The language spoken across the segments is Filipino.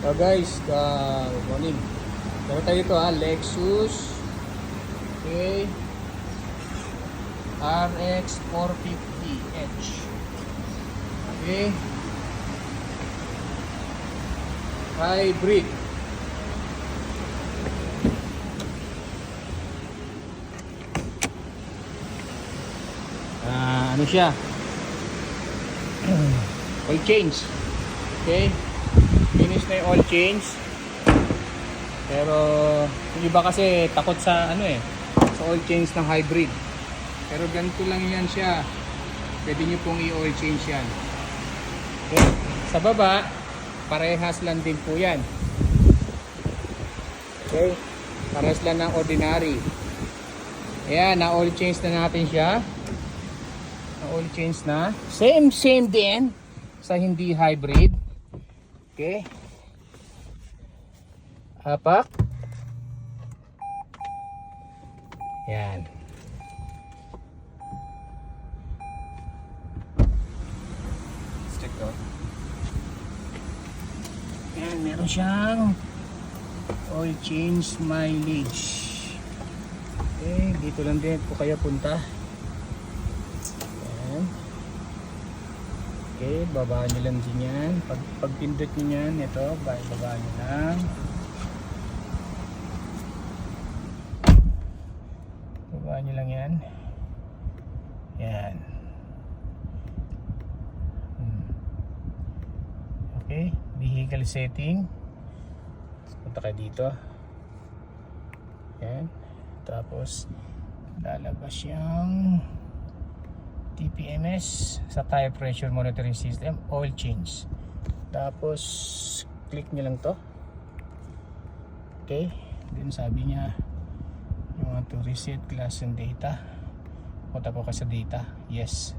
So guys, good morning. Meron tayo dito Lexus. Okay. RX 450H. Okay. Hybrid. Ano siya? Oil change. Okay. Finish na yung oil change. Pero yung iba kasi takot sa sa oil change ng hybrid. Pero ganito lang yan siya. Pwede nyo pong i-oil change yan. Okay. Sa baba, parehas lang din po yan. Okay. Parehas lang ng ordinary. Ayan, na-oil change na natin siya. Na-oil change na. Same din sa hindi hybrid. Okay. Hapak. Yan. Check to. Yan, meron siyang oil change mileage. Okay, dito lang din po kaya punta. Yan. Okay, babaan nyo lang din yan. Pag pindot nyo yan, ito, babaan nyo lang. Babaan nyo lang yan. Yan. Okay, vehicle setting. Punta kayo dito. Yan. Tapos, lalabas yung TPMS sa tire pressure monitoring system, oil change. Tapos click nyo lang to. Okay, then sabi niya you want to reset class and data. Punta po ka sa data. Yes.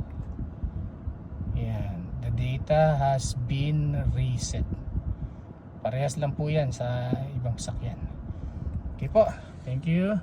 Yan, the data has been reset. Parehas lang po yan sa ibang sakyan. Okay po, thank you.